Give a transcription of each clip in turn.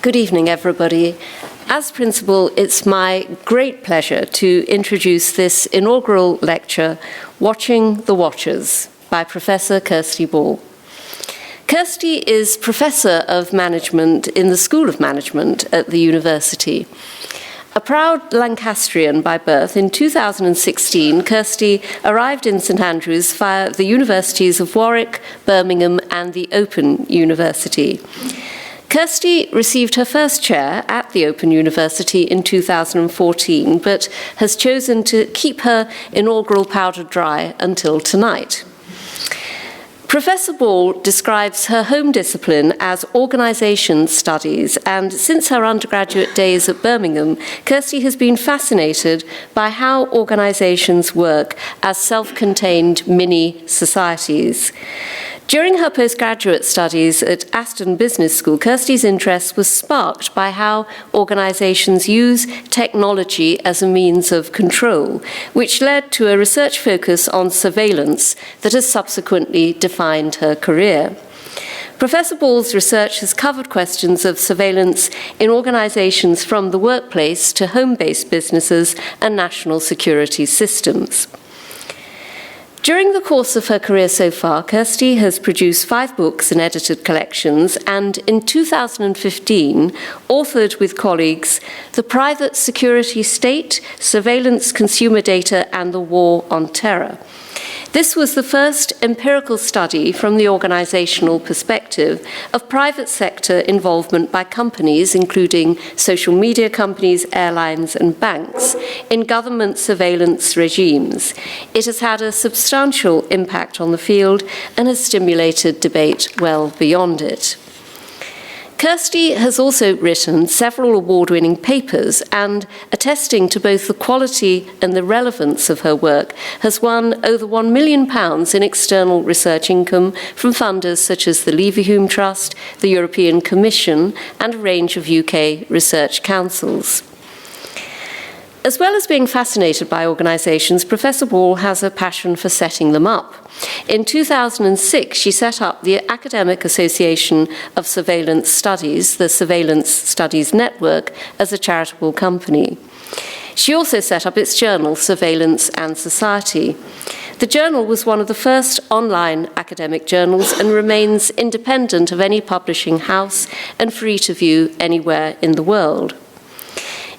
Good evening, everybody. As principal, it's my great pleasure to introduce this inaugural lecture, Watching the Watchers, by Professor Kirstie Ball. Kirstie is Professor of Management in the School of Management at the university. A proud Lancastrian by birth, in 2016, Kirstie arrived in St Andrews via the universities of Warwick, Birmingham, and the Open University. Kirstie received her first chair at the Open University in 2014, but has chosen to keep her inaugural powder dry until tonight. Professor Ball describes her home discipline as organisation studies, and since her undergraduate days at Birmingham, Kirstie has been fascinated by how organisations work as self-contained mini-societies. During her postgraduate studies at Aston Business School, Kirstie's interest was sparked by how organisations use technology as a means of control, which led to a research focus on surveillance that has subsequently defined her career. Professor Ball's research has covered questions of surveillance in organisations from the workplace to home-based businesses and national security systems. During the course of her career so far, Kirstie has produced 5 books and edited collections, and in 2015 authored with colleagues The Private Security State, Surveillance, Consumer Data and the War on Terror. This was the first empirical study from the organisational perspective of private sector involvement by companies, including social media companies, airlines and banks, in government surveillance regimes. It has had a substantial impact on the field and has stimulated debate well beyond it. Kirstie has also written several award-winning papers, and attesting to both the quality and the relevance of her work, has won over £1 million in external research income from funders such as the Leverhulme Trust, the European Commission, and a range of UK research councils. As well as being fascinated by organisations, Professor Ball has a passion for setting them up. In 2006, she set up the Academic Association of Surveillance Studies, the Surveillance Studies Network, as a charitable company. She also set up its journal, Surveillance and Society. The journal was one of the first online academic journals and remains independent of any publishing house and free to view anywhere in the world.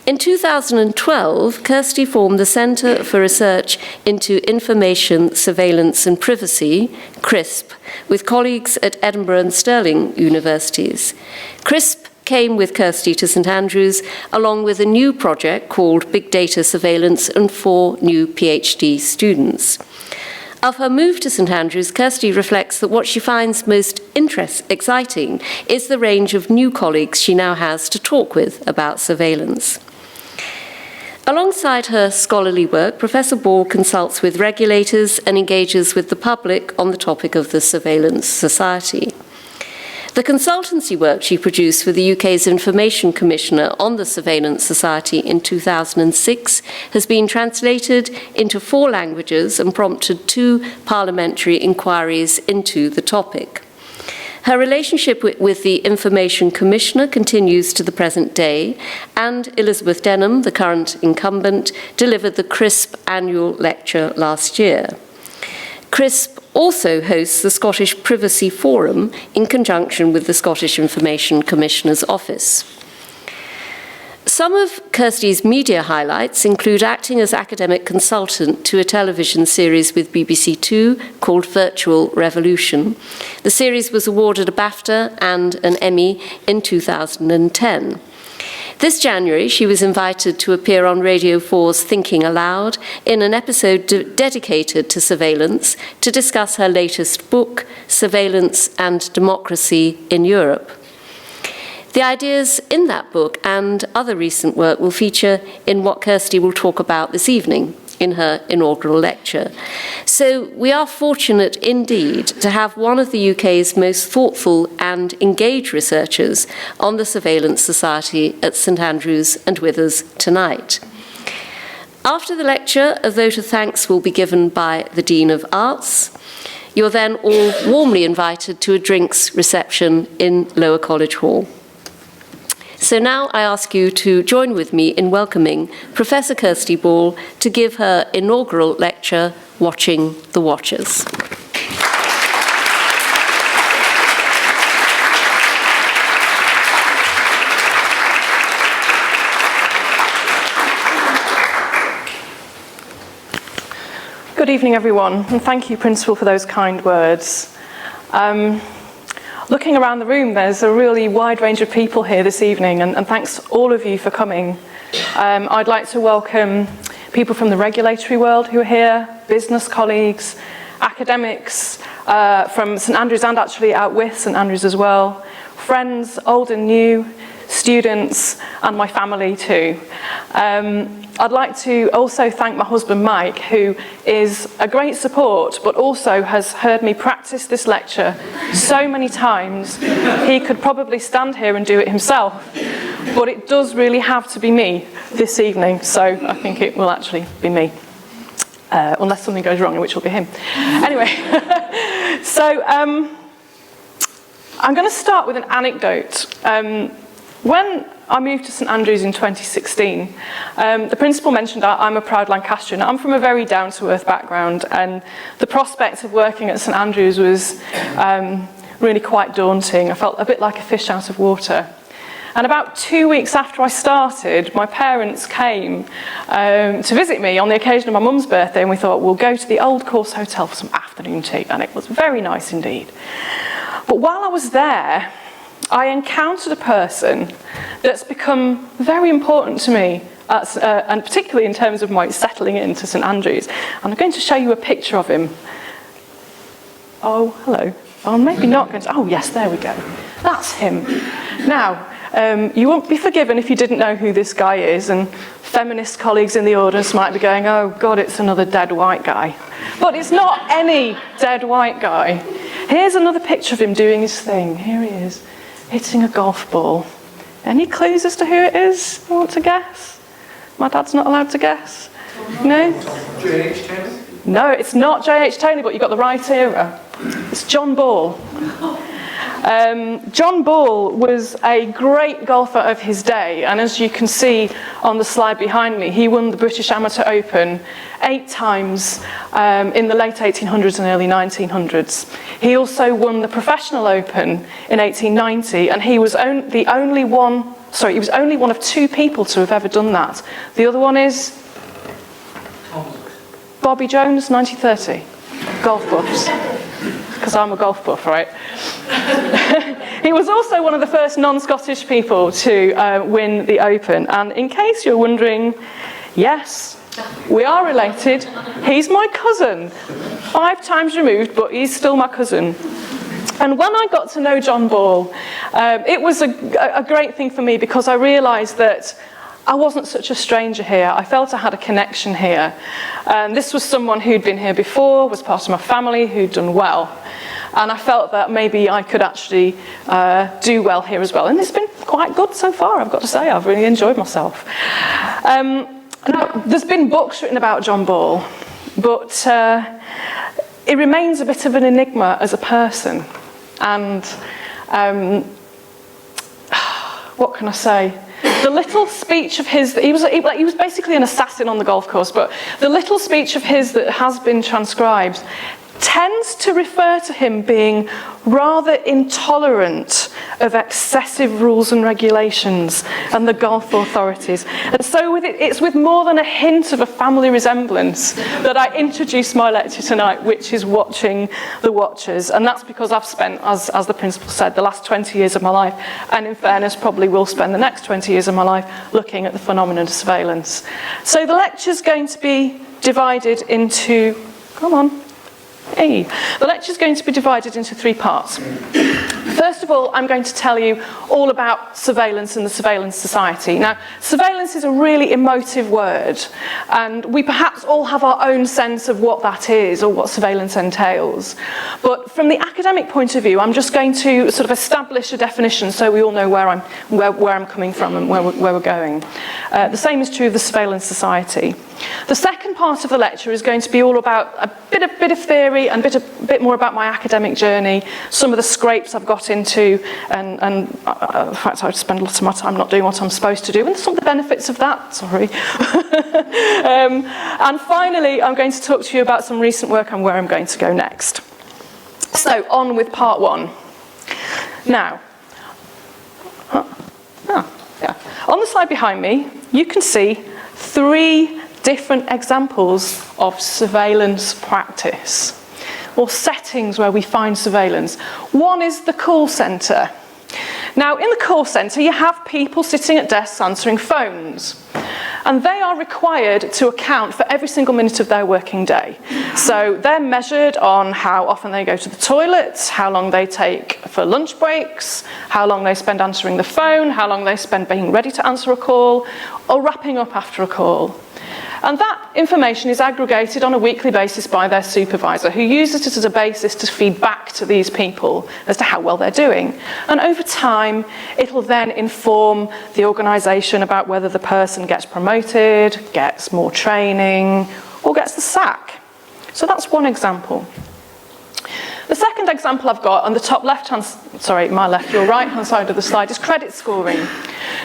In 2012, Kirstie formed the Centre for Research into Information, Surveillance and Privacy, CRISP, with colleagues at Edinburgh and Stirling universities. CRISP came with Kirstie to St Andrews, along with a new project called Big Data Surveillance and 4 new PhD students. Of her move to St Andrews, Kirstie reflects that what she finds most exciting is the range of new colleagues she now has to talk with about surveillance. Alongside her scholarly work, Professor Ball consults with regulators and engages with the public on the topic of the surveillance society. The consultancy work she produced for the UK's Information Commissioner on the Surveillance Society in 2006 has been translated into 4 languages and prompted 2 parliamentary inquiries into the topic. Her relationship with the Information Commissioner continues to the present day, and Elizabeth Denham, the current incumbent, delivered the CRISP annual lecture last year. CRISP also hosts the Scottish Privacy Forum in conjunction with the Scottish Information Commissioner's Office. Some of Kirstie's media highlights include acting as academic consultant to a television series with BBC Two called Virtual Revolution. The series was awarded a BAFTA and an Emmy in 2010. This January, she was invited to appear on Radio 4's Thinking Aloud in an episode dedicated to surveillance to discuss her latest book, Surveillance and Democracy in Europe. The ideas in that book and other recent work will feature in what Kirstie will talk about this evening in her inaugural lecture. So we are fortunate indeed to have one of the UK's most thoughtful and engaged researchers on the Surveillance Society at St Andrews and with us tonight. After the lecture, a vote of thanks will be given by the Dean of Arts. You're then all warmly invited to a drinks reception in Lower College Hall. So now I ask you to join with me in welcoming Professor Kirstie Ball to give her inaugural lecture, Watching the Watchers. Good evening, everyone, and thank you, Principal, for those kind words. Looking around the room, there's a really wide range of people here this evening, and thanks all of you for coming. I'd like to welcome people from the regulatory world who are here, business colleagues, academics from St Andrews and actually out with St Andrews as well, friends, old and new, students, and my family too. I'd like to also thank my husband Mike, who is a great support, but also has heard me practice this lecture so many times, he could probably stand here and do it himself. But it does really have to be me this evening, so I think it will actually be me. Unless something goes wrong, which will be him. Anyway, so I'm going to start with an anecdote. When I moved to St Andrews in 2016, the principal mentioned I'm a proud Lancastrian. I'm from a very down-to-earth background, and the prospect of working at St Andrews was really quite daunting. I felt a bit like a fish out of water. And about 2 weeks after I started, my parents came to visit me on the occasion of my mum's birthday, and we thought, we'll go to the Old Course Hotel for some afternoon tea, and it was very nice indeed. But while I was there, I encountered a person that's become very important to me, and particularly in terms of my settling into St Andrews. And I'm going to show you a picture of him. Oh, hello. Oh, maybe not going to. Oh, yes, there we go. That's him. Now, you won't be forgiven if you didn't know who this guy is, and feminist colleagues in the audience might be going, oh, God, it's another dead white guy. But it's not any dead white guy. Here's another picture of him doing his thing. Here he is, hitting a golf ball. Any clues as to who it is? You want to guess? My dad's not allowed to guess. No? J.H. Taylor? No, it's not J.H. Taylor, but you got the right era. It's John Ball. John Ball was a great golfer of his day, and as you can see on the slide behind me, he won the British Amateur Open 8 times in the late 1800s and early 1900s. He also won the Professional Open in 1890, and he was only one of 2 people to have ever done that. The other one is Bobby Jones, 1930. Golf buffs. Because I'm a golf buff, right? He was also one of the first non-Scottish people to win the Open. And in case you're wondering, yes, we are related. He's my cousin. 5 times removed, but he's still my cousin. And when I got to know John Ball, it was a great thing for me, because I realised that I wasn't such a stranger here. I felt I had a connection here. This was someone who'd been here before, was part of my family, who'd done well. And I felt that maybe I could actually do well here as well. And it's been quite good so far, I've got to say. I've really enjoyed myself. Now, there's been books written about John Ball, but it remains a bit of an enigma as a person. And what can I say? The little speech of his, he was basically an assassin on the golf course, but the little speech of his that has been transcribed tends to refer to him being rather intolerant of excessive rules and regulations and the golf authorities. And so it's with more than a hint of a family resemblance that I introduce my lecture tonight, which is Watching the Watchers. And that's because I've spent, as the principal said, the last 20 years of my life, and in fairness probably will spend the next 20 years of my life looking at the phenomenon of surveillance. So the lecture's going to be divided into, the lecture is going to be divided into 3 parts. First of all, I'm going to tell you all about surveillance and the surveillance society. Now, surveillance is a really emotive word, and we perhaps all have our own sense of what that is or what surveillance entails. But from the academic point of view, I'm just going to sort of establish a definition so we all know where I'm coming from and where we're going. The same is true of the surveillance society. The second part of the lecture is going to be all about a bit of theory and a bit more about my academic journey, some of the scrapes I've got into, and in fact I've spent a lot of my time not doing what I'm supposed to do, and some of the benefits of that, sorry. And finally, I'm going to talk to you about some recent work and where I'm going to go next. So, on with part one. Now, on the slide behind me, you can see 3 different examples of surveillance practice, or settings where we find surveillance. One is the call centre. Now, in the call centre, you have people sitting at desks answering phones, and they are required to account for every single minute of their working day. So they're measured on how often they go to the toilet, how long they take for lunch breaks, how long they spend answering the phone, how long they spend being ready to answer a call, or wrapping up after a call. And that information is aggregated on a weekly basis by their supervisor, who uses it as a basis to feed back to these people as to how well they're doing. And over time, it'll then inform the organisation about whether the person gets promoted, gets more training, or gets the sack. So that's one example. The second example I've got on the top my left, your right-hand side of the slide, is credit scoring.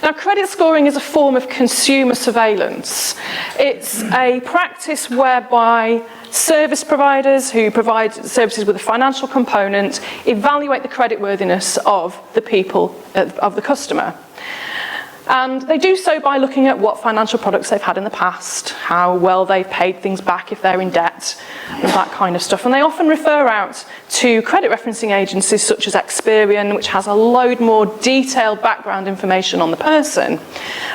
Now, credit scoring is a form of consumer surveillance. It's a practice whereby service providers who provide services with a financial component evaluate the creditworthiness of the people, of the customer. And they do so by looking at what financial products they've had in the past, how well they've paid things back if they're in debt, and that kind of stuff. And they often refer out to credit referencing agencies such as Experian, which has a load more detailed background information on the person.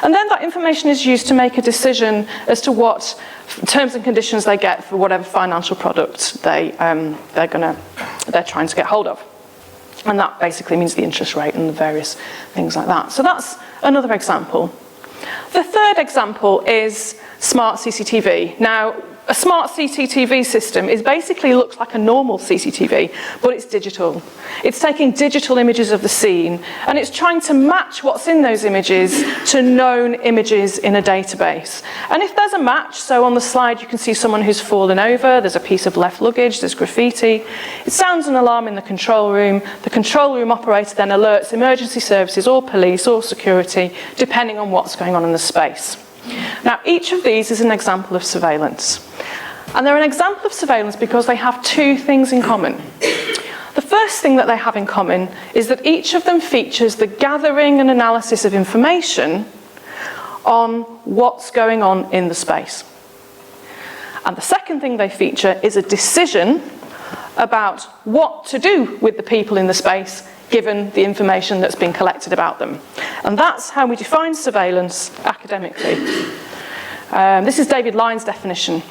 And then that information is used to make a decision as to what terms and conditions they get for whatever financial product they're trying to get hold of. And that basically means the interest rate and the various things like that. So that's another example. The third example is smart CCTV. Now, a smart CCTV system basically looks like a normal CCTV, but it's digital. It's taking digital images of the scene, and it's trying to match what's in those images to known images in a database. And if there's a match, so on the slide you can see someone who's fallen over, there's a piece of left luggage, there's graffiti, it sounds an alarm in the control room. The control room operator then alerts emergency services or police or security, depending on what's going on in the space. Now, each of these is an example of surveillance. And they're an example of surveillance because they have 2 things in common. The first thing that they have in common is that each of them features the gathering and analysis of information on what's going on in the space. And the second thing they feature is a decision about what to do with the people in the space given the information that's been collected about them. And that's how we define surveillance academically. This is David Lyne's definition.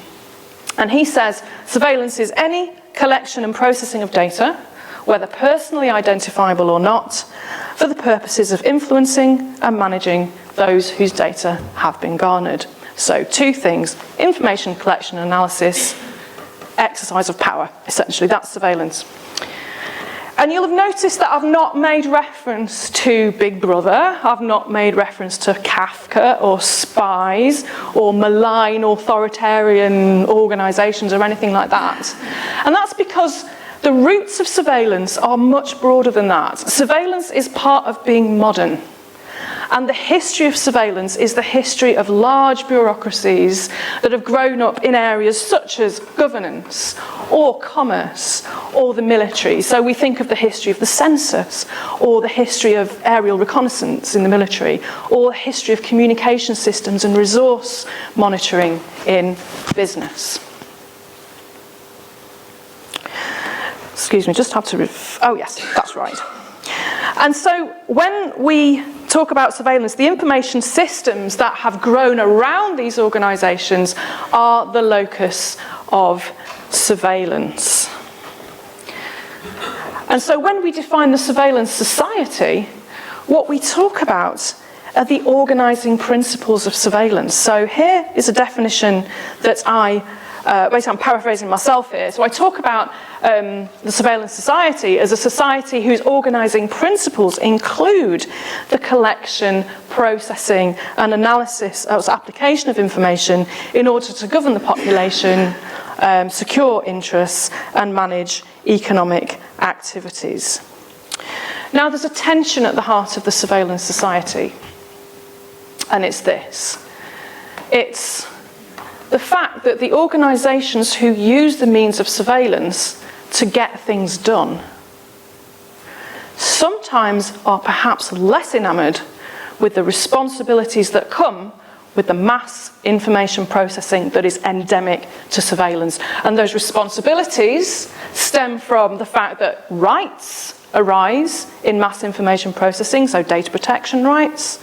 And he says, surveillance is any collection and processing of data, whether personally identifiable or not, for the purposes of influencing and managing those whose data have been garnered. So 2 things, information collection and analysis, exercise of power, essentially, that's surveillance. And you'll have noticed that I've not made reference to Big Brother, I've not made reference to Kafka or spies or malign authoritarian organisations or anything like that. And that's because the roots of surveillance are much broader than that. Surveillance is part of being modern. And the history of surveillance is the history of large bureaucracies that have grown up in areas such as governance or commerce or the military. So we think of the history of the census or the history of aerial reconnaissance in the military or the history of communication systems and resource monitoring in business. Excuse me, just have to... oh yes, that's right. And so when we talk about surveillance, the information systems that have grown around these organisations are the locus of surveillance. And so when we define the surveillance society, what we talk about are the organising principles of surveillance. So here is a definition that I basically I'm paraphrasing myself here. So I talk about the surveillance society as a society whose organising principles include the collection, processing and analysis, application of information in order to govern the population, secure interests and manage economic activities. Now there's a tension at the heart of the surveillance society, and it's this. It's the fact that the organisations who use the means of surveillance to get things done sometimes are perhaps less enamoured with the responsibilities that come with the mass information processing that is endemic to surveillance. And those responsibilities stem from the fact that rights arise in mass information processing, so data protection rights,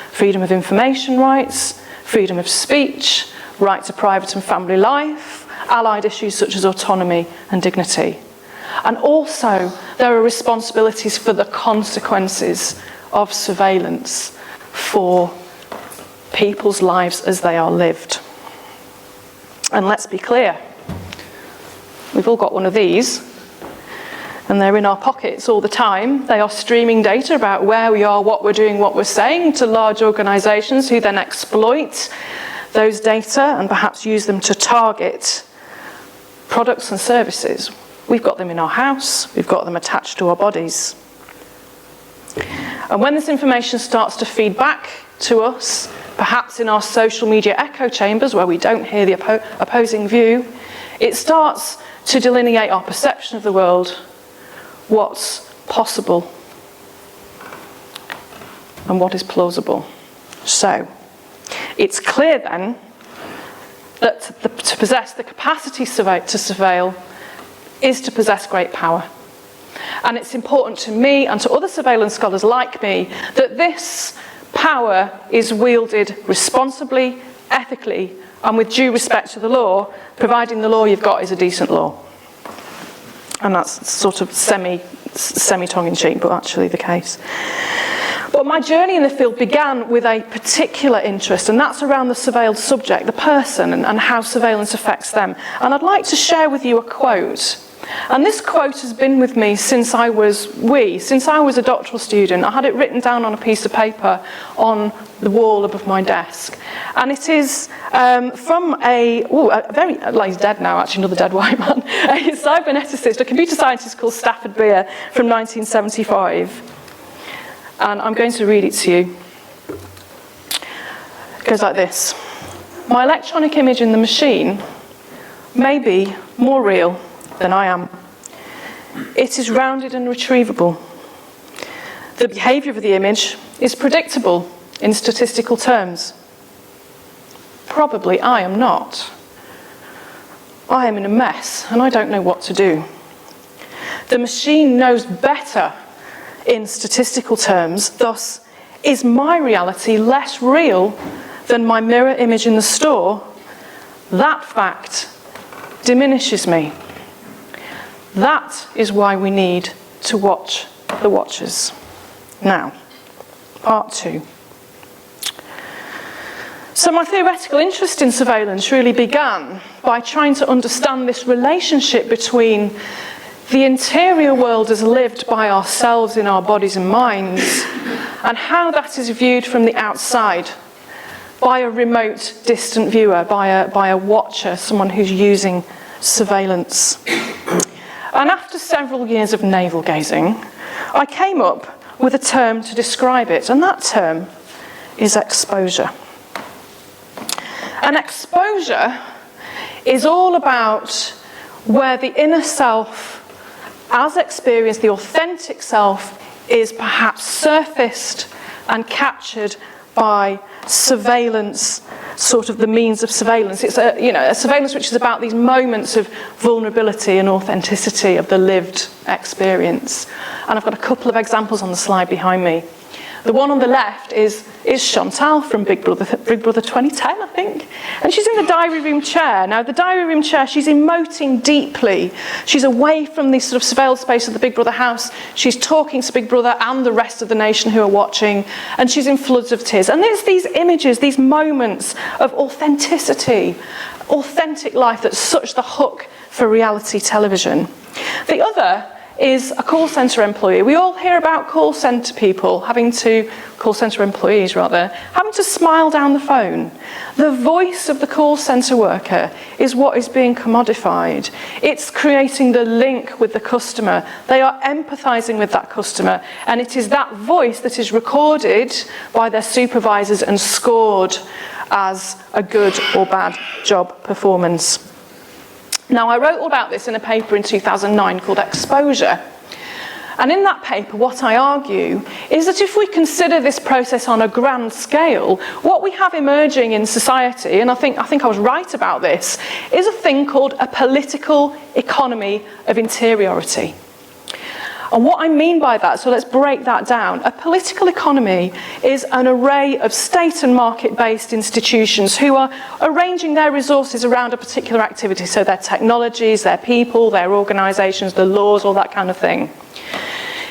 freedom of information rights, freedom of speech, right to private and family life, allied issues such as autonomy and dignity. And also, there are responsibilities for the consequences of surveillance for people's lives as they are lived. And let's be clear, we've all got one of these, and they're in our pockets all the time. They are streaming data about where we are, what we're doing, what we're saying to large organisations who then exploit those data and perhaps use them to target products and services. We've got them in our house, we've got them attached to our bodies. And when this information starts to feed back to us, perhaps in our social media echo chambers where we don't hear the opposing view, it starts to delineate our perception of the world, what's possible and what is plausible. So, it's clear then that to possess the capacity to surveil is to possess great power. And it's important to me and to other surveillance scholars like me that this power is wielded responsibly, ethically, and with due respect to the law, providing the law you've got is a decent law. And that's sort of semi-tongue-in-cheek, but actually the case. But my journey in the field began with a particular interest, and that's around the surveilled subject, the person, and how surveillance affects them. And I'd like to share with you a quote. And this quote has been with me since I was a doctoral student. I had it written down on a piece of paper on the wall above my desk. And it is from a very, he's dead now actually, another dead white man, a cyberneticist, a computer scientist called Stafford Beer from 1975. And I'm going to read it to you. It goes like this. My electronic image in the machine may be more real than I am. It is rounded and retrievable. The behaviour of the image is predictable in statistical terms. Probably I am not. I am in a mess and I don't know what to do. The machine knows better in statistical terms, thus is my reality less real than my mirror image in the store? That fact diminishes me. That is why we need to watch the watchers. Now, part 2. So my theoretical interest in surveillance really began by trying to understand this relationship between the interior world as lived by ourselves in our bodies and minds, and how that is viewed from the outside by a remote, distant viewer, by a watcher, someone who's using surveillance. And after several years of navel-gazing, I came up with a term to describe it, and that term is exposure. And exposure is all about where the inner self, as experienced, the authentic self, is perhaps surfaced and captured by surveillance, sort of the means of surveillance. It's a surveillance which is about these moments of vulnerability and authenticity of the lived experience. And I've got a couple of examples on the slide behind me. The one on the left is Chantal from Big Brother 2010, I think. And she's in the diary room chair. Now, the diary room chair, she's emoting deeply. She's away from the sort of surveilled space of the Big Brother house. She's talking to Big Brother and the rest of the nation who are watching. And she's in floods of tears. And there's these images, these moments of authenticity, authentic life that's such the hook for reality television. The other is a call centre employee. We all hear about call centre people call centre employees having to smile down the phone. The voice of the call centre worker is what is being commodified. It's creating the link with the customer. They are empathising with that customer, and it is that voice that is recorded by their supervisors and scored as a good or bad job performance. Now, I wrote all about this in a paper in 2009 called Exposure. And in that paper, what I argue is that if we consider this process on a grand scale, what we have emerging in society, and I think I was right about this, is a thing called a political economy of interiority. And what I mean by that, so let's break that down. A political economy is an array of state and market-based institutions who are arranging their resources around a particular activity, so their technologies, their people, their organisations, the laws, all that kind of thing.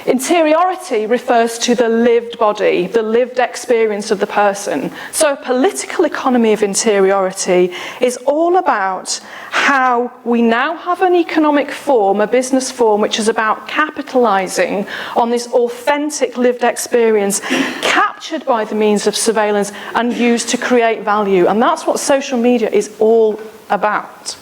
Interiority refers to the lived body, the lived experience of the person. So a political economy of interiority is all about how we now have an economic form, a business form, which is about capitalising on this authentic lived experience captured by the means of surveillance and used to create value. And that's what social media is all about.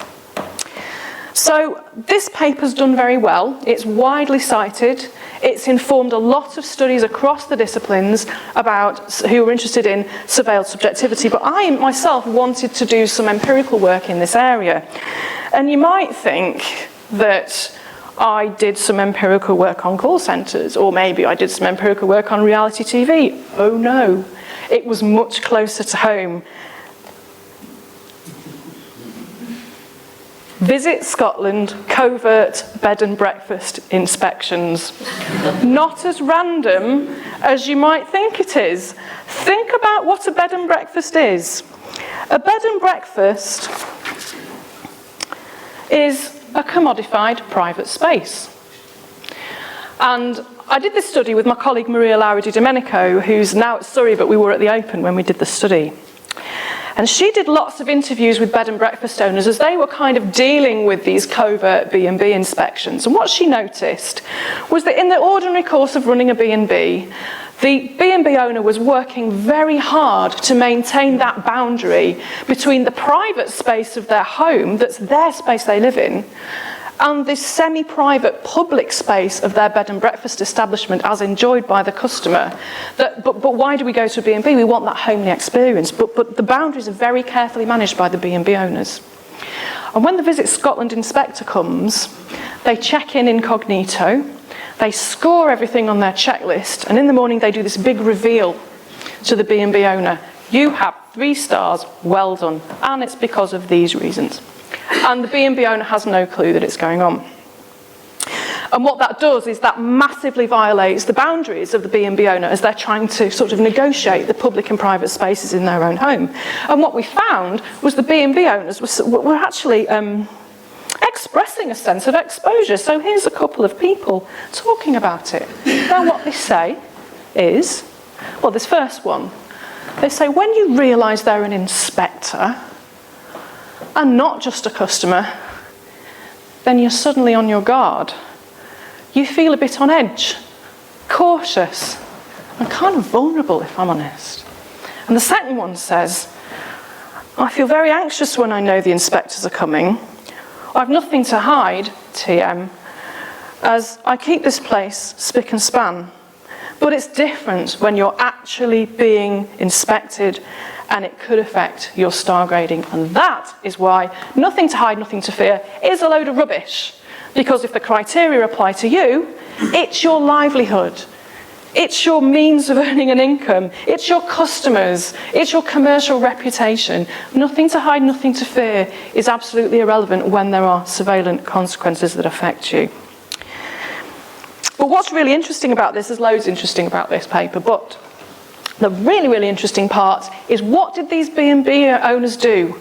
So this paper's done very well. It's widely cited. It's informed a lot of studies across the disciplines about who are interested in surveilled subjectivity. But I myself wanted to do some empirical work in this area. And you might think that I did some empirical work on call centres, or maybe I did some empirical work on reality TV. Oh no, it was much closer to home. Visit Scotland, covert bed and breakfast inspections. Not as random as you might think it is. Think about what a bed and breakfast is. A bed and breakfast is a commodified private space. And I did this study with my colleague Maria Laura Di Domenico, who's now at Surrey, but we were at the Open when we did the study. And she did lots of interviews with bed and breakfast owners as they were kind of dealing with these covert B&B inspections. And what she noticed was that in the ordinary course of running a B&B, the B&B owner was working very hard to maintain that boundary between the private space of their home, that's their space they live in, and this semi-private public space of their bed and breakfast establishment as enjoyed by the customer. But why do we go to a B&B? We want that homely experience. But the boundaries are very carefully managed by the B&B owners. And when the Visit Scotland inspector comes, they check in incognito, they score everything on their checklist, and in the morning they do this big reveal to the B&B owner. You have 3 stars, well done. And it's because of these reasons. And the B&B owner has no clue that it's going on. And what that does is that massively violates the boundaries of the B&B owner as they're trying to sort of negotiate the public and private spaces in their own home. And what we found was the B&B owners were actually expressing a sense of exposure. So here's a couple of people talking about it. Now what they say is, well, this first one, they say when you realise they're an inspector, and not just a customer, then you're suddenly on your guard. You feel a bit on edge, cautious, and kind of vulnerable, if I'm honest. And the second one says, I feel very anxious when I know the inspectors are coming. I've nothing to hide, TM, as I keep this place spick and span. But it's different when you're actually being inspected, and it could affect your star grading. And that is why nothing to hide, nothing to fear is a load of rubbish. Because if the criteria apply to you, it's your livelihood. It's your means of earning an income. It's your customers. It's your commercial reputation. Nothing to hide, nothing to fear is absolutely irrelevant when there are surveillance consequences that affect you. But what's really interesting about this, there's loads interesting about this paper, but the really, really interesting part is what did these B&B owners do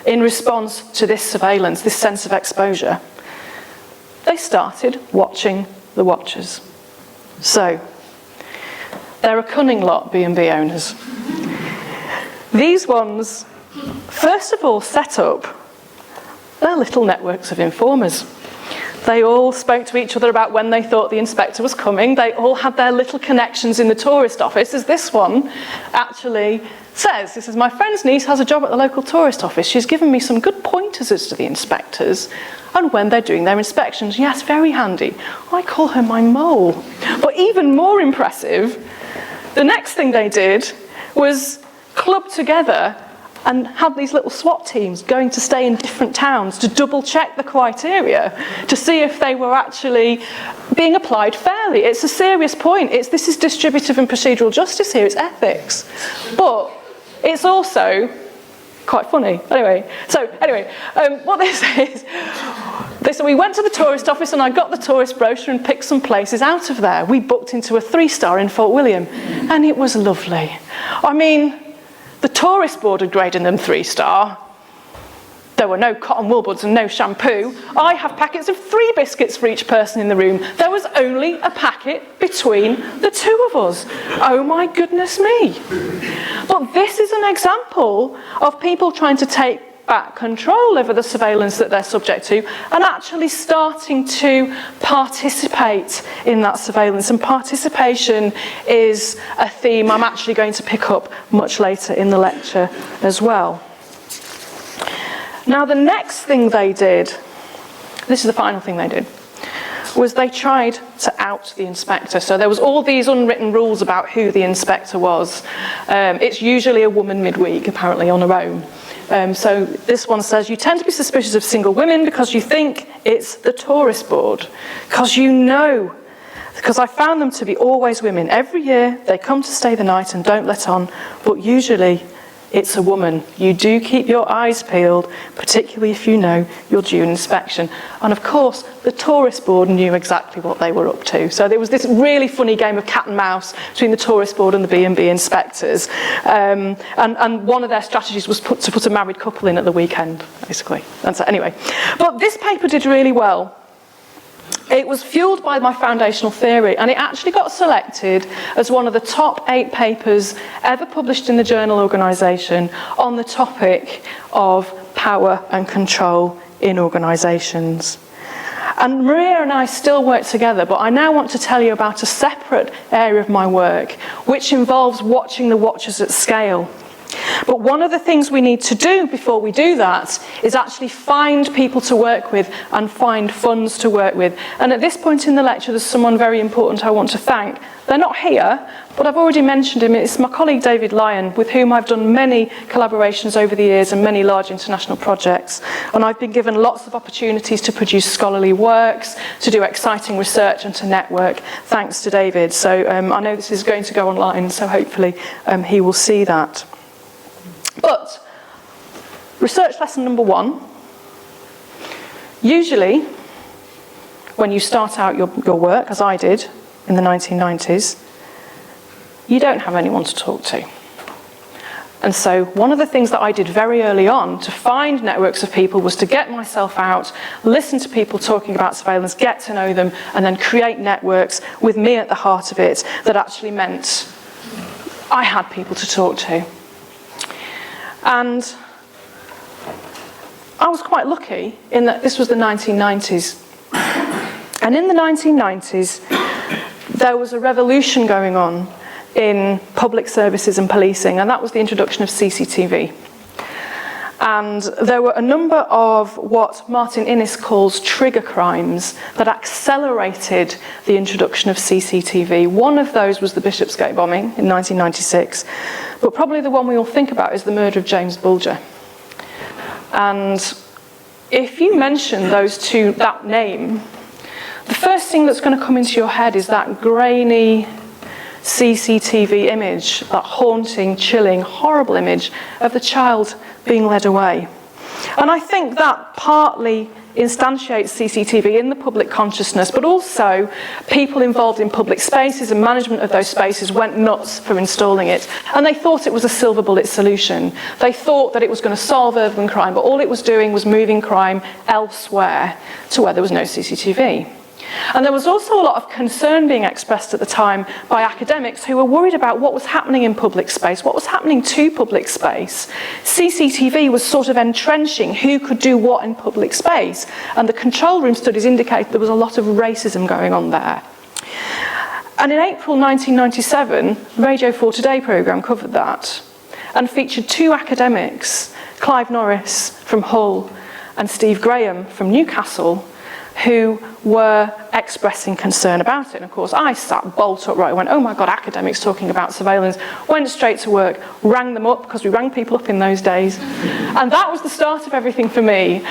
in response to this surveillance, this sense of exposure? They started watching the watchers. So, they're a cunning lot, B&B owners. These ones, first of all, set up They're little networks of informers. They all spoke to each other about when they thought the inspector was coming. They all had their little connections in the tourist office, as this one actually says. This is, my friend's niece has a job at the local tourist office. She's given me some good pointers as to the inspectors and when they're doing their inspections. Yes, very handy. I call her my mole. But even more impressive, the next thing they did was club together and have these little SWAT teams going to stay in different towns to double check the criteria to see if they were actually being applied fairly. It's a serious point. This is distributive and procedural justice here. It's ethics. But it's also quite funny. What this is, we went to the tourist office and I got the tourist brochure and picked some places out of there. We booked into a 3-star in Fort William and it was lovely. I mean, the tourist board had graded them 3-star. There were no cotton wool buds and no shampoo. I have packets of 3 biscuits for each person in the room. There was only a packet between the 2 of us. Oh my goodness me. But this is an example of people trying to take back control over the surveillance that they're subject to and actually starting to participate in that surveillance. And participation is a theme I'm actually going to pick up much later in the lecture as well. Now, the next thing they did, this is the final thing they did, was they tried to out the inspector. So there was all these unwritten rules about who the inspector was. It's usually a woman midweek, apparently, on her own. So this one says, you tend to be suspicious of single women because you think it's the tourist board. Because I found them to be always women. Every year they come to stay the night and don't let on, but usually it's a woman. You do keep your eyes peeled, particularly if you know you're due an inspection. And of course, the tourist board knew exactly what they were up to. So there was this really funny game of cat and mouse between the tourist board and the B&B inspectors. And one of their strategies was to put a married couple in at the weekend, basically. And so anyway, but this paper did really well. It was fueled by my foundational theory, and it actually got selected as one of the top 8 papers ever published in the journal organisation on the topic of power and control in organisations. And Maria and I still work together, but I now want to tell you about a separate area of my work, which involves watching the watchers at scale. But one of the things we need to do before we do that is actually find people to work with and find funds to work with. And at this point in the lecture, there's someone very important I want to thank. They're not here, but I've already mentioned him. It's my colleague David Lyon, with whom I've done many collaborations over the years and many large international projects. And I've been given lots of opportunities to produce scholarly works, to do exciting research and to network, thanks to David. So I know this is going to go online, so hopefully he will see that. But research lesson number 1, usually when you start out your work, as I did in the 1990s, you don't have anyone to talk to. And so one of the things that I did very early on to find networks of people was to get myself out, listen to people talking about surveillance, get to know them, and then create networks with me at the heart of it that actually meant I had people to talk to. And I was quite lucky in that this was the 1990s. And in the 1990s, there was a revolution going on in public services and policing, and that was the introduction of CCTV. And there were a number of what Martin Innes calls trigger crimes that accelerated the introduction of CCTV. One of those was the Bishopsgate bombing in 1996, but probably the one we all think about is the murder of James Bulger. And if you mention that name, the first thing that's going to come into your head is that grainy CCTV image, that haunting, chilling, horrible image of the child being led away. And I think that partly instantiates CCTV in the public consciousness, but also people involved in public spaces and management of those spaces went nuts for installing it. And they thought it was a silver bullet solution. They thought that it was going to solve urban crime, but all it was doing was moving crime elsewhere to where there was no CCTV. And there was also a lot of concern being expressed at the time by academics who were worried about what was happening in public space, what was happening to public space. CCTV was sort of entrenching who could do what in public space, and the control room studies indicate there was a lot of racism going on there. And in April 1997, the Radio 4 Today programme covered that and featured two academics, Clive Norris from Hull and Steve Graham from Newcastle, who were expressing concern about it. And of course, I sat bolt upright, went, oh my God, academics talking about surveillance, went straight to work, rang them up, because we rang people up in those days. And that was the start of everything for me.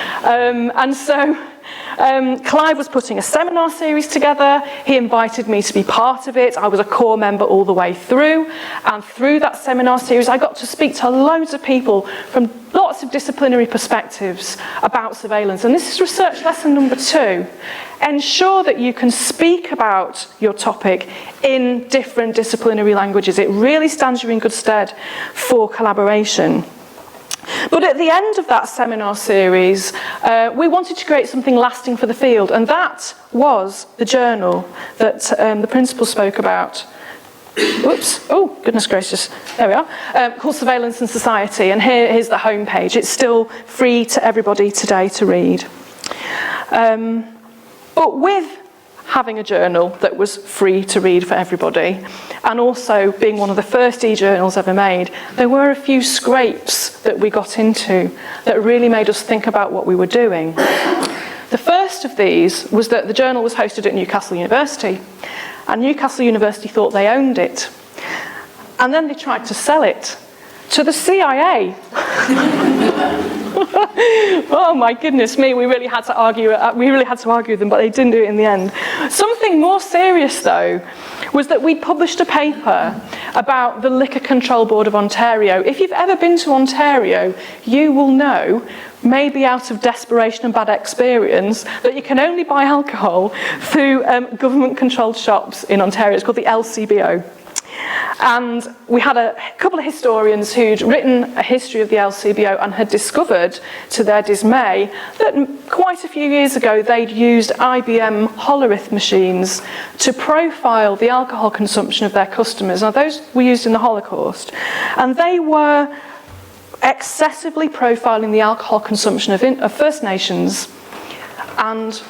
Clive was putting a seminar series together. He invited me to be part of it. I was a core member all the way through. And through that seminar series, I got to speak to loads of people from lots of disciplinary perspectives about surveillance. And this is research lesson number 2. Ensure that you can speak about your topic in different disciplinary languages. It really stands you in good stead for collaboration. But at the end of that seminar series, we wanted to create something lasting for the field, and that was the journal that the principal spoke about. Whoops, oh, goodness gracious, there we are, called Surveillance and Society, and here's the homepage. It's still free to everybody today to read. But with having a journal that was free to read for everybody, and also being one of the first e-journals ever made, there were a few scrapes that we got into that really made us think about what we were doing. The first of these was that the journal was hosted at Newcastle University, and Newcastle University thought they owned it. And then they tried to sell it to the CIA. Oh my goodness me, we really had to argue with them, but they didn't do it in the end. Something more serious though was that we published a paper about the Liquor Control Board of Ontario. If you've ever been to Ontario, you will know, maybe out of desperation and bad experience, that you can only buy alcohol through government-controlled shops in Ontario. It's called the LCBO. And we had a couple of historians who'd written a history of the LCBO and had discovered, to their dismay, that quite a few years ago they'd used IBM Hollerith machines to profile the alcohol consumption of their customers. Now, those were used in the Holocaust, and they were excessively profiling the alcohol consumption of First Nations and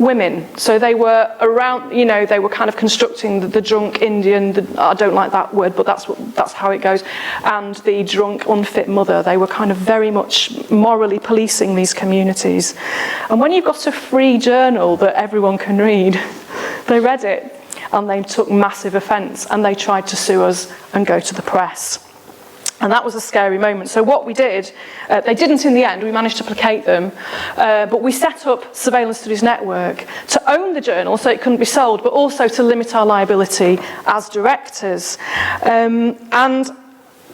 women. So they were around, they were kind of constructing the drunk Indian, I don't like that word, but that's how it goes, and the drunk unfit mother. They were kind of very much morally policing these communities. And when you've got a free journal that everyone can read, they read it and they took massive offence, and they tried to sue us and go to the press. And that was a scary moment. So what we did, they didn't in the end, we managed to placate them, but we set up Surveillance Studies Network to own the journal so it couldn't be sold, but also to limit our liability as directors. And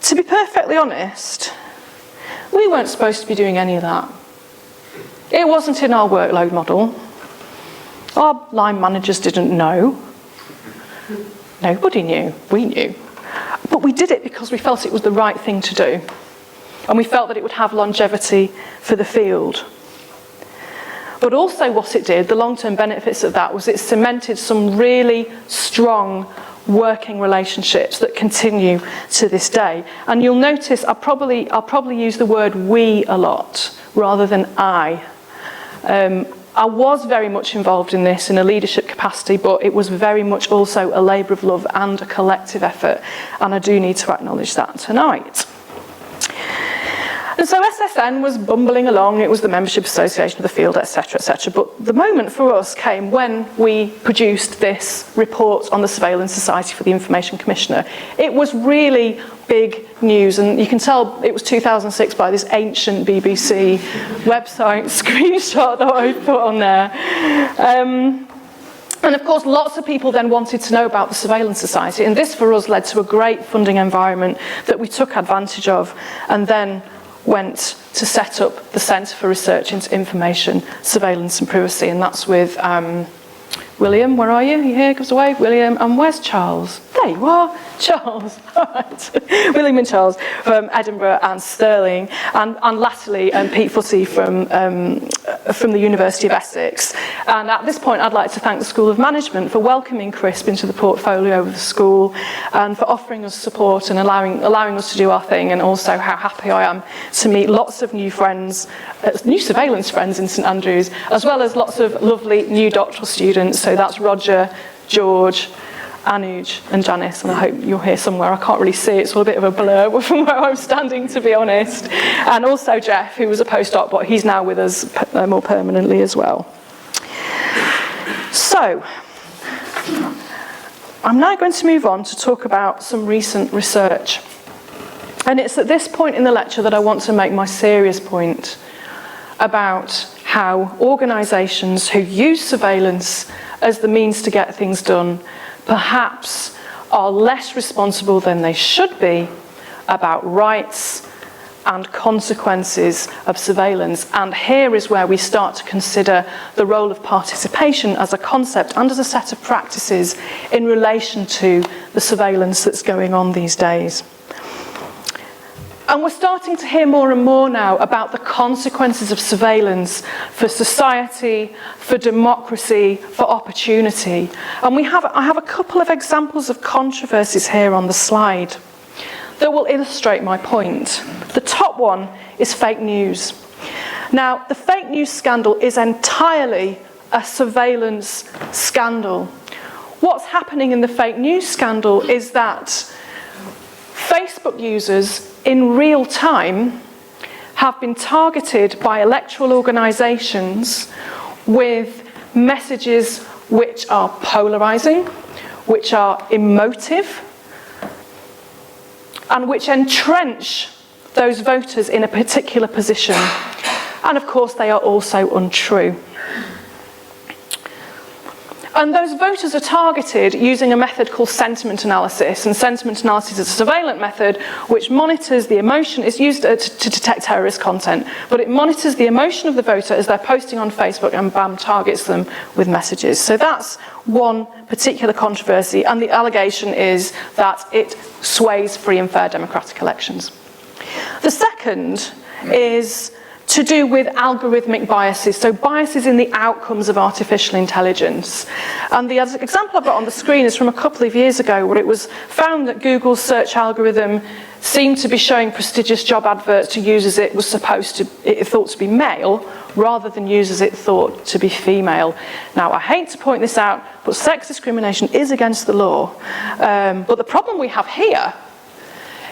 to be perfectly honest, we weren't supposed to be doing any of that. It wasn't in our workload model. Our line managers didn't know. Nobody knew. We knew. But we did it because we felt it was the right thing to do. And we felt that it would have longevity for the field. But also what it did, the long-term benefits of that, was it cemented some really strong working relationships that continue to this day. And you'll notice I'll probably use the word we a lot rather than I. I was very much involved in this in a leadership capacity, but it was very much also a labour of love and a collective effort, and I do need to acknowledge that tonight. And so SSN was bumbling along, it was the membership association of the field, etc., etc. But the moment for us came when we produced this report on the Surveillance Society for the Information Commissioner. It was really big news, and you can tell it was 2006 by this ancient BBC website screenshot that I put on there. And of course, lots of people then wanted to know about the Surveillance Society, and this for us led to a great funding environment that we took advantage of, and then went to set up the Centre for Research into Information, Surveillance and Privacy, and that's with William, where are you? Are you here? Gives a wave. William, and where's Charles? There you are, Charles. All right. William and Charles from Edinburgh and Stirling, and latterly Pete Footy from the University of Essex. And at this point, I'd like to thank the School of Management for welcoming CRISP into the portfolio of the school, and for offering us support and allowing us to do our thing, and also how happy I am to meet lots of new friends, new surveillance friends in St Andrews, as well as lots of lovely new doctoral students. So that's Roger, George, Anuj and Janice, and I hope you're here somewhere. I can't really see, it's all a bit of a blur from where I'm standing, to be honest. And also Jeff, who was a postdoc, but he's now with us more permanently as well. So, I'm now going to move on to talk about some recent research. And it's at this point in the lecture that I want to make my serious point about how organisations who use surveillance as the means to get things done perhaps are less responsible than they should be about rights and consequences of surveillance. And here is where we start to consider the role of participation as a concept and as a set of practices in relation to the surveillance that's going on these days. And we're starting to hear more and more now about the consequences of surveillance for society, for democracy, for opportunity. And I have a couple of examples of controversies here on the slide that will illustrate my point. The top one is fake news. Now, the fake news scandal is entirely a surveillance scandal. What's happening in the fake news scandal is that Facebook users in real time have been targeted by electoral organisations with messages which are polarising, which are emotive, and which entrench those voters in a particular position. And of course, they are also untrue. And those voters are targeted using a method called sentiment analysis. And sentiment analysis is a surveillance method which monitors the emotion. It's used to detect terrorist content, but it monitors the emotion of the voter as they're posting on Facebook, and bam, targets them with messages. So that's one particular controversy, and the allegation is that it sways free and fair democratic elections. The second is to do with algorithmic biases, so biases in the outcomes of artificial intelligence. And the example I've got on the screen is from a couple of years ago, where it was found that Google's search algorithm seemed to be showing prestigious job adverts to users it thought to be male, rather than users it thought to be female. Now, I hate to point this out, but sex discrimination is against the law. But the problem we have here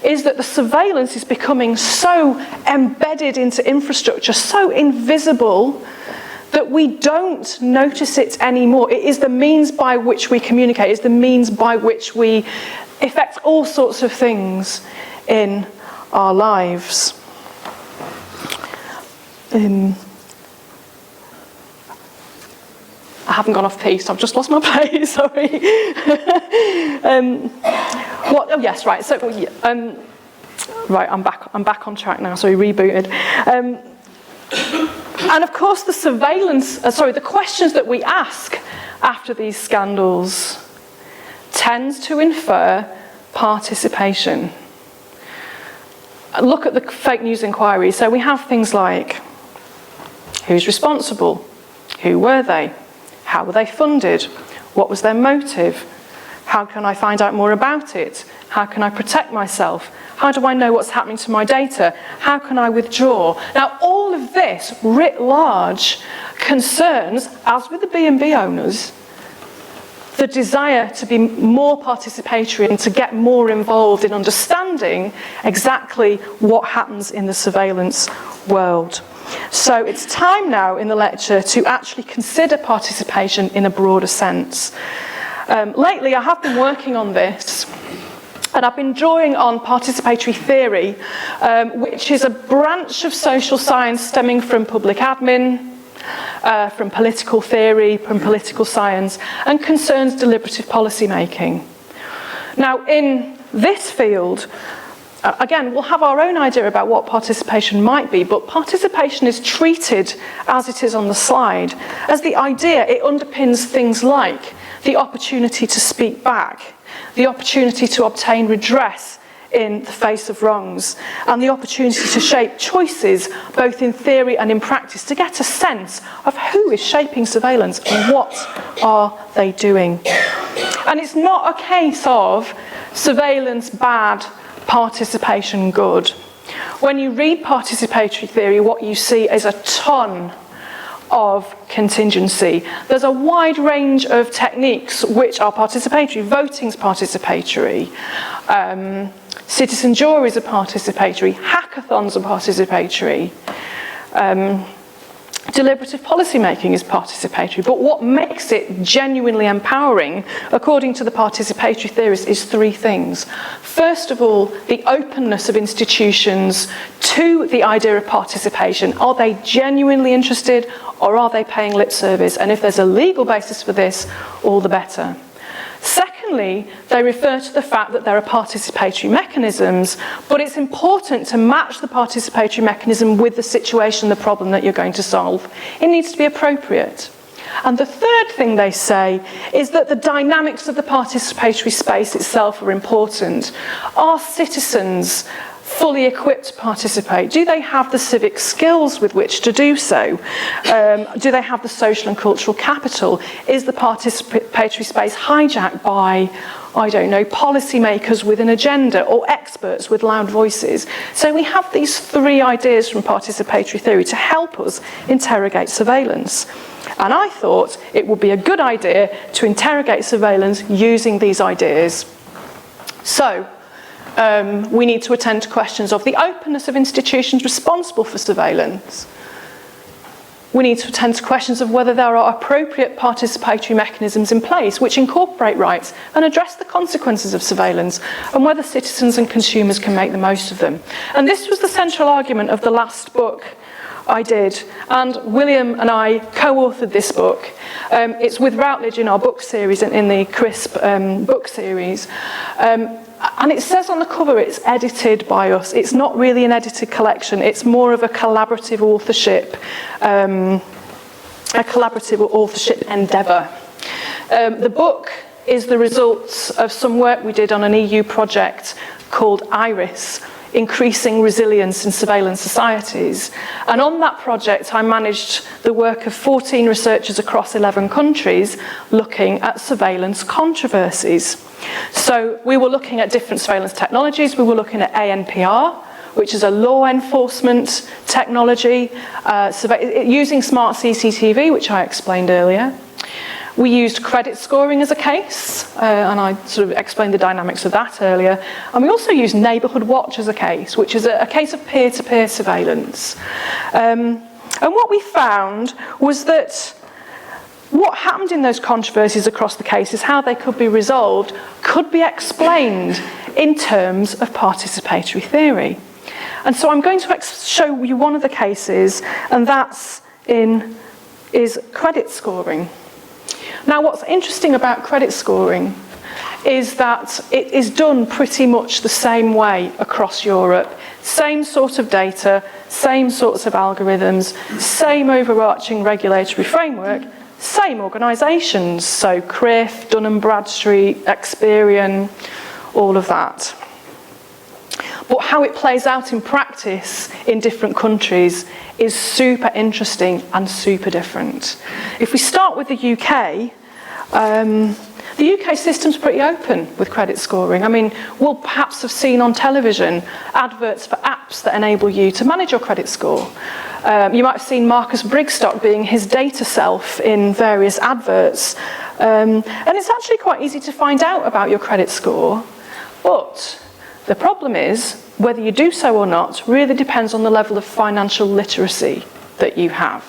is that the surveillance is becoming so embedded into infrastructure, so invisible, that we don't notice it anymore. It is the means by which we communicate. It's the means by which we affect all sorts of things in our lives. I haven't gone off piece, I've just lost my place, sorry. Yes, right, so, right, I'm back on track now, so we rebooted. And of course the the questions that we ask after these scandals tends to infer participation. Look at the fake news inquiry. So we have things like, who's responsible? Who were they? How were they funded? What was their motive? How can I find out more about it? How can I protect myself? How do I know what's happening to my data? How can I withdraw? Now, all of this, writ large, concerns, as with the B&B owners, the desire to be more participatory and to get more involved in understanding exactly what happens in the surveillance world. So it's time now in the lecture to actually consider participation in a broader sense. Lately, I have been working on this, and I've been drawing on participatory theory, which is a branch of social science stemming from public admin, from political theory, from political science, and concerns deliberative policy making. Now, in this field, Again, we'll have our own idea about what participation might be, but participation is treated, as it is on the slide, as the idea. It underpins things like the opportunity to speak back, the opportunity to obtain redress in the face of wrongs, and the opportunity to shape choices, both in theory and in practice, to get a sense of who is shaping surveillance and what are they doing. And it's not a case of surveillance bad, participation good. When you read participatory theory, what you see is a ton of contingency. There's a wide range of techniques which are participatory. Voting's participatory. Citizen juries are participatory. Hackathons are participatory. Deliberative policymaking is participatory, but what makes it genuinely empowering, according to the participatory theorists, is three things. First of all, the openness of institutions to the idea of participation. Are they genuinely interested, or are they paying lip service? And if there's a legal basis for this, all the better. Secondly, they refer to the fact that there are participatory mechanisms, but it's important to match the participatory mechanism with the situation, the problem that you're going to solve. It needs to be appropriate. And the third thing they say is that the dynamics of the participatory space itself are important. Are citizens fully equipped to participate? Do they have the civic skills with which to do so? Do they have the social and cultural capital? Is the participatory space hijacked by, I don't know, policymakers with an agenda or experts with loud voices? So we have these three ideas from participatory theory to help us interrogate surveillance. And I thought it would be a good idea to interrogate surveillance using these ideas. So, we need to attend to questions of the openness of institutions responsible for surveillance. We need to attend to questions of whether there are appropriate participatory mechanisms in place which incorporate rights and address the consequences of surveillance, and whether citizens and consumers can make the most of them. And this was the central argument of the last book I did, and William and I co-authored this book. It's with Routledge in our book series, in the CRISP book series. And it says on the cover it's edited by us. It's not really an edited collection. It's more of a collaborative authorship endeavour. The book is the results of some work we did on an EU project called IRIS, Increasing Resilience in Surveillance Societies. And on that project, I managed the work of 14 researchers across 11 countries looking at surveillance controversies. So we were looking at different surveillance technologies. We were looking at ANPR, which is a law enforcement technology, using smart CCTV, which I explained earlier. We used credit scoring as a case, and I sort of explained the dynamics of that earlier. And we also used neighbourhood watch as a case, which is a case of peer-to-peer surveillance. And what we found was that what happened in those controversies across the cases, how they could be resolved, could be explained in terms of participatory theory. And so I'm going to show you one of the cases, and is credit scoring. Now, what's interesting about credit scoring is that it is done pretty much the same way across Europe. Same sort of data, same sorts of algorithms, same overarching regulatory framework, same organisations. So CRIF, Dun & Bradstreet, Experian, all of that. But how it plays out in practice in different countries is super interesting and super different. If we start with the UK, the UK system's pretty open with credit scoring. I mean, we'll perhaps have seen on television adverts for apps that enable you to manage your credit score. You might have seen Marcus Brigstock being his data self in various adverts. And it's actually quite easy to find out about your credit score, but the problem is, whether you do so or not really depends on the level of financial literacy that you have.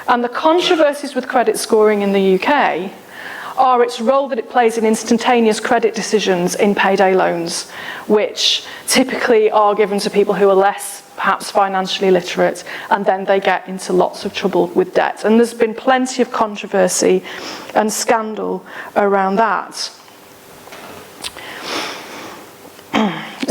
And the controversies with credit scoring in the UK are its role that it plays in instantaneous credit decisions in payday loans, which typically are given to people who are less perhaps financially literate, and then they get into lots of trouble with debt. And there's been plenty of controversy and scandal around that.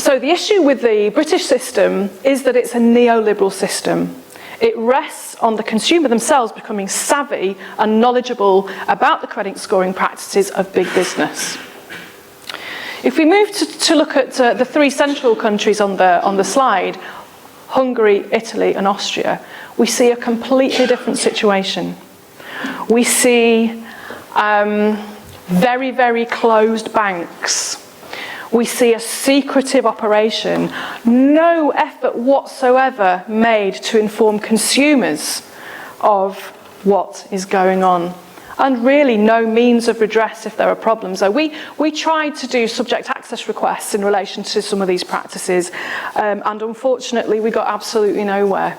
So the issue with the British system is that it's a neoliberal system. It rests on the consumer themselves becoming savvy and knowledgeable about the credit scoring practices of big business. If we move to look at the three central countries on the slide, Hungary, Italy and Austria, we see a completely different situation. We see very, very closed banks. We see a secretive operation, no effort whatsoever made to inform consumers of what is going on, and really no means of redress if there are problems. So we tried to do subject access requests in relation to some of these practices, and unfortunately we got absolutely nowhere.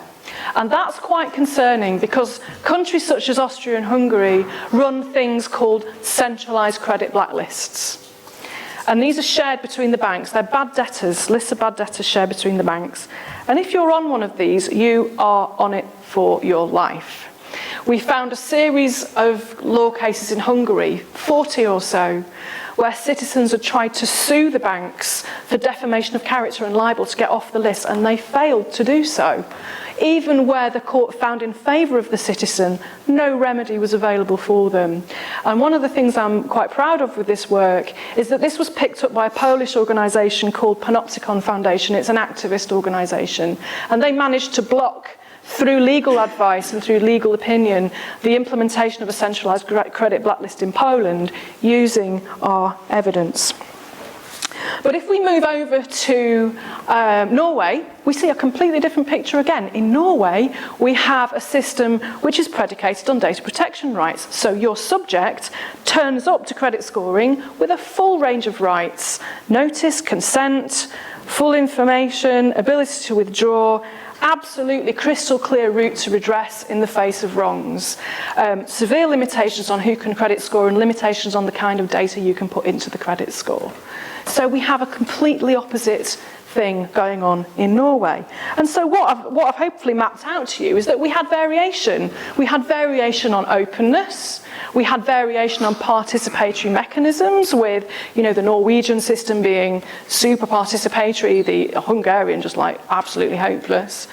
And that's quite concerning because countries such as Austria and Hungary run things called centralised credit blacklists. And these are shared between the banks. They're bad debtors, lists of bad debtors shared between the banks. And if you're on one of these, you are on it for your life. We found a series of law cases in Hungary, 40 or so, where citizens had tried to sue the banks for defamation of character and libel to get off the list, and they failed to do so. Even where the court found in favour of the citizen, no remedy was available for them. And one of the things I'm quite proud of with this work is that this was picked up by a Polish organisation called Panoptykon Foundation. It's an activist organisation. And they managed to block, through legal advice and through legal opinion, the implementation of a centralised credit blacklist in Poland using our evidence. But if we move over to Norway, we see a completely different picture again. In Norway, we have a system which is predicated on data protection rights. So your subject turns up to credit scoring with a full range of rights: notice, consent, full information, ability to withdraw, absolutely crystal clear route to redress in the face of wrongs. Severe limitations on who can credit score and limitations on the kind of data you can put into the credit score. So we have a completely opposite thing going on in Norway. And so what I've hopefully mapped out to you is that we had variation. We had variation on openness. We had variation on participatory mechanisms, with, the Norwegian system being super participatory, the Hungarian just like absolutely hopeless.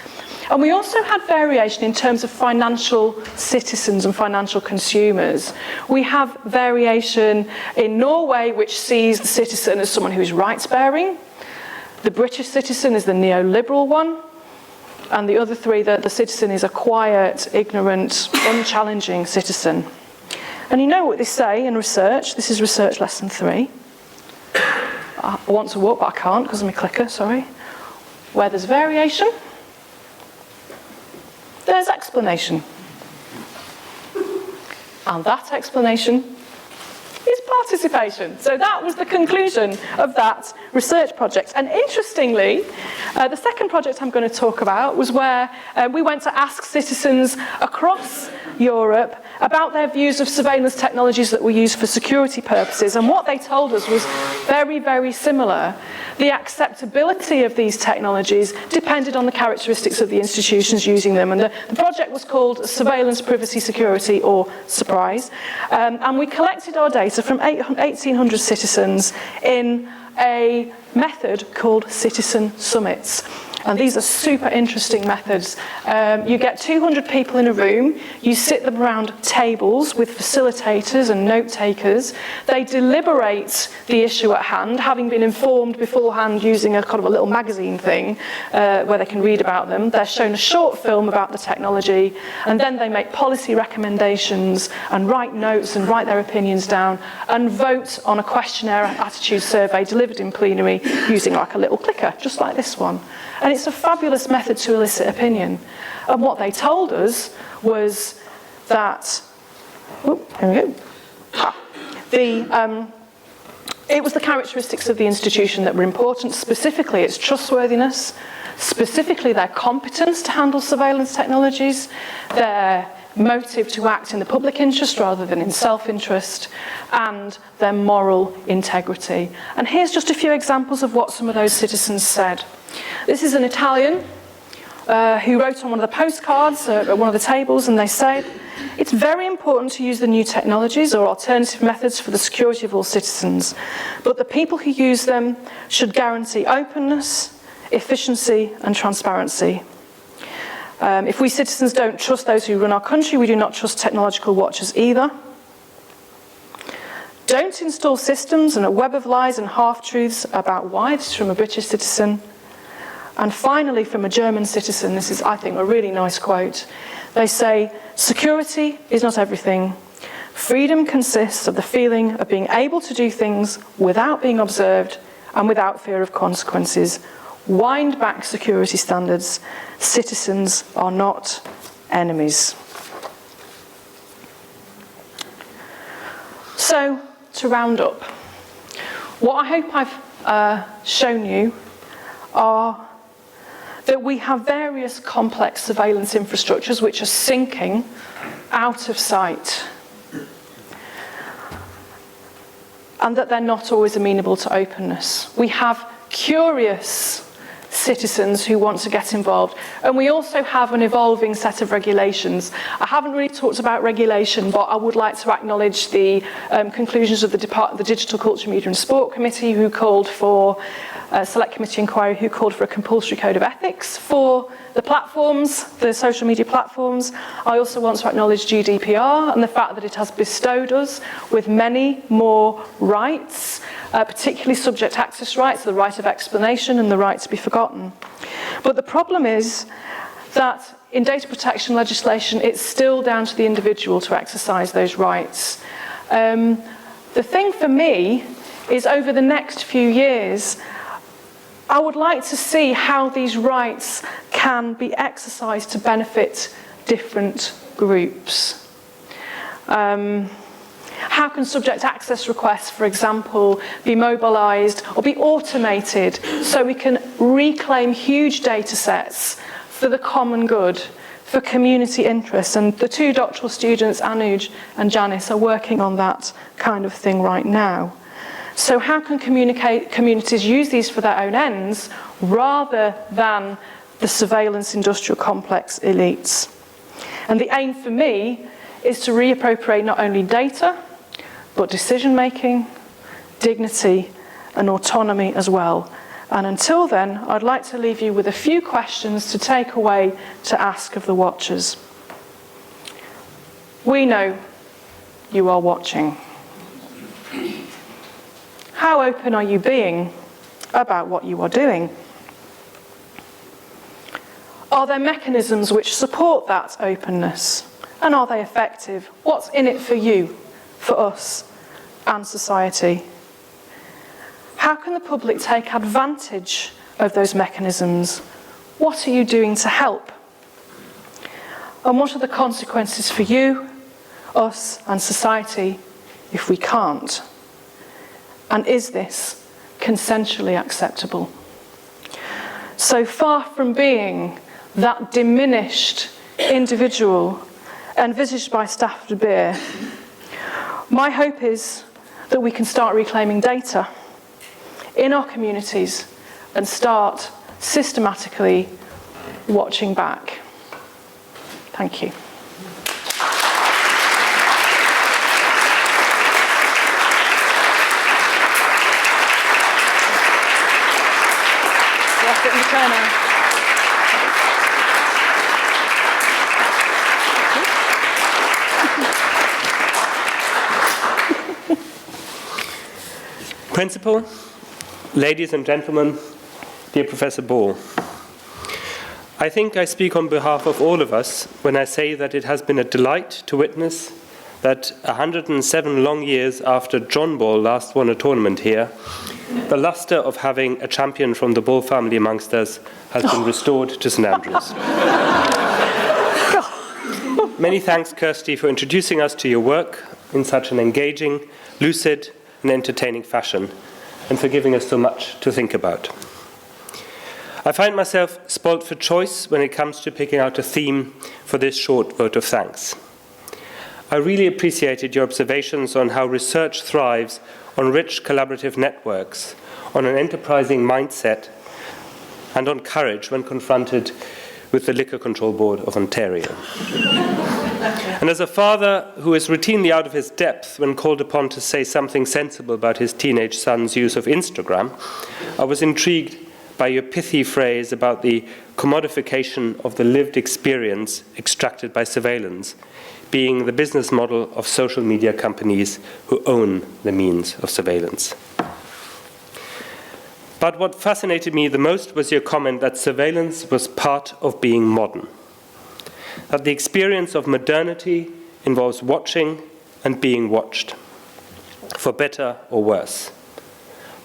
And we also had variation in terms of financial citizens and financial consumers. We have variation in Norway, which sees the citizen as someone who is rights-bearing. The British citizen is the neoliberal one. And the other three, the citizen is a quiet, ignorant, unchallenging citizen. And you know what they say in research. This is research lesson 3. I want to walk, but I can't because of my clicker, sorry. Where there's variation, there's explanation. And that explanation is participation. So that was the conclusion of that research project. And interestingly, the second project I'm going to talk about was where we went to ask citizens across Europe about their views of surveillance technologies that were used for security purposes. And what they told us was very, very similar. The acceptability of these technologies depended on the characteristics of the institutions using them. And the project was called Surveillance, Privacy, Security, or Surprise. And we collected our data from 1,800 citizens in a method called citizen summits. And these are super interesting methods. You get 200 people in a room, you sit them around tables with facilitators and note takers. They deliberate the issue at hand, having been informed beforehand using a kind of a little magazine thing where they can read about them. They're shown a short film about the technology, and then they make policy recommendations and write notes and write their opinions down and vote on a questionnaire attitude survey delivered in plenary using like a little clicker, just like this one. And it's a fabulous method to elicit opinion. And what they told us was that, here we go. It was the characteristics of the institution that were important, specifically its trustworthiness, specifically their competence to handle surveillance technologies, their motive to act in the public interest rather than in self-interest, and their moral integrity. And here's just a few examples of what some of those citizens said. This is an Italian who wrote on one of the postcards at one of the tables, and they said, It's very important to use the new technologies or alternative methods for the security of all citizens, but the people who use them should guarantee openness, efficiency and transparency. If we citizens don't trust those who run our country, we do not trust technological watchers either. Don't install systems and a web of lies and half-truths about why. This is from a British citizen. And finally, from a German citizen, this is, I think, a really nice quote. They say, security is not everything. Freedom consists of the feeling of being able to do things without being observed and without fear of consequences. Wind back security standards. Citizens are not enemies. So, to round up, what I hope I've shown you are that we have various complex surveillance infrastructures which are sinking out of sight, and that they're not always amenable to openness. We have curious citizens who want to get involved, and we also have an evolving set of regulations. I haven't really talked about regulation, but I would like to acknowledge the conclusions of the Digital Culture, Media and Sport Committee, who called for Select Committee Inquiry, who called for a compulsory code of ethics for the platforms, the social media platforms. I also want to acknowledge GDPR and the fact that it has bestowed us with many more rights, particularly subject access rights, the right of explanation and the right to be forgotten. But the problem is that in data protection legislation, it's still down to the individual to exercise those rights. The thing for me is over the next few years, I would like to see how these rights can be exercised to benefit different groups. How can subject access requests, for example, be mobilised or be automated so we can reclaim huge data sets for the common good, for community interests? And the two doctoral students, Anuj and Janice, are working on that kind of thing right now. So how can communities use these for their own ends rather than the surveillance industrial complex elites? And the aim for me is to reappropriate not only data, but decision-making, dignity, and autonomy as well. And until then, I'd like to leave you with a few questions to take away to ask of the watchers. We know you are watching. How open are you being about what you are doing? Are there mechanisms which support that openness? And are they effective? What's in it for you, for us, and society? How can the public take advantage of those mechanisms? What are you doing to help? And what are the consequences for you, us, and society if we can't? And is this consensually acceptable? So far from being that diminished individual envisaged by Stafford Beer, my hope is that we can start reclaiming data in our communities and start systematically watching back. Thank you. Principal, ladies and gentlemen, dear Professor Ball, I think I speak on behalf of all of us when I say that it has been a delight to witness that 107 long years after John Ball last won a tournament here, the luster of having a champion from the Ball family amongst us has been restored to St Andrews. Many thanks, Kirstie, for introducing us to your work in such an engaging, lucid, and entertaining fashion, and for giving us so much to think about. I find myself spoilt for choice when it comes to picking out a theme for this short vote of thanks. I really appreciated your observations on how research thrives on rich collaborative networks, on an enterprising mindset, and on courage when confronted with the Liquor Control Board of Ontario. And as a father who is routinely out of his depth when called upon to say something sensible about his teenage son's use of Instagram, I was intrigued by your pithy phrase about the commodification of the lived experience extracted by surveillance being the business model of social media companies who own the means of surveillance. But what fascinated me the most was your comment that surveillance was part of being modern, that the experience of modernity involves watching and being watched, for better or worse.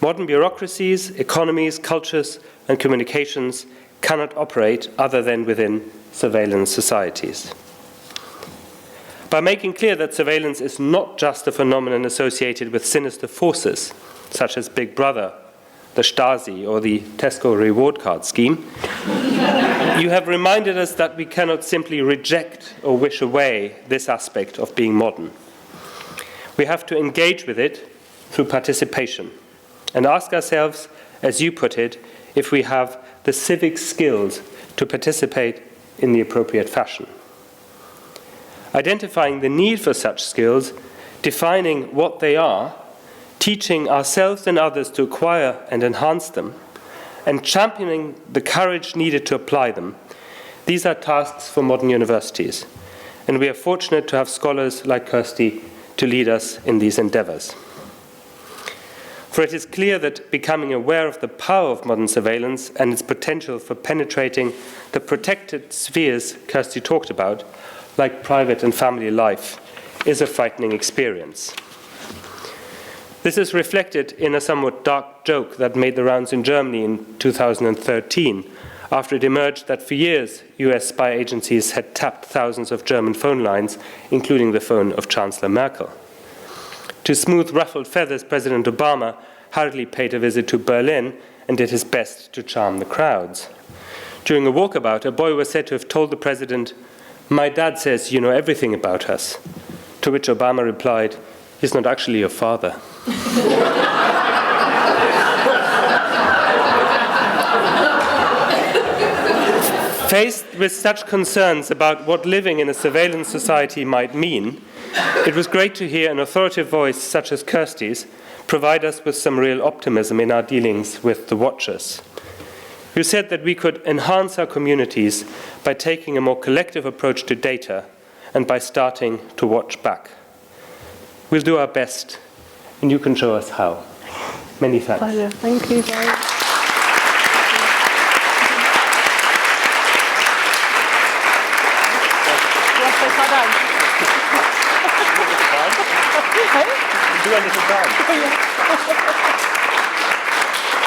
Modern bureaucracies, economies, cultures, and communications cannot operate other than within surveillance societies. By making clear that surveillance is not just a phenomenon associated with sinister forces, such as Big Brother, the Stasi, or the Tesco reward card scheme, you have reminded us that we cannot simply reject or wish away this aspect of being modern. We have to engage with it through participation and ask ourselves, as you put it, if we have the civic skills to participate in the appropriate fashion. Identifying the need for such skills, defining what they are, teaching ourselves and others to acquire and enhance them, and championing the courage needed to apply them, these are tasks for modern universities, and we are fortunate to have scholars like Kirstie to lead us in these endeavors. For it is clear that becoming aware of the power of modern surveillance and its potential for penetrating the protected spheres Kirstie talked about, like private and family life, is a frightening experience. This is reflected in a somewhat dark joke that made the rounds in Germany in 2013, after it emerged that for years US spy agencies had tapped thousands of German phone lines, including the phone of Chancellor Merkel. To smooth ruffled feathers, President Obama hurriedly paid a visit to Berlin and did his best to charm the crowds. During a walkabout, a boy was said to have told the president, "My dad says you know everything about us," to which Obama replied, "He's not actually your father." Faced with such concerns about what living in a surveillance society might mean, it was great to hear an authoritative voice such as Kirstie's provide us with some real optimism in our dealings with the watchers. You said that we could enhance our communities by taking a more collective approach to data and by starting to watch back. We'll do our best, and you can show us how. Many thanks. Pleasure. Thank you, guys. Do a little dance.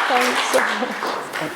Thanks.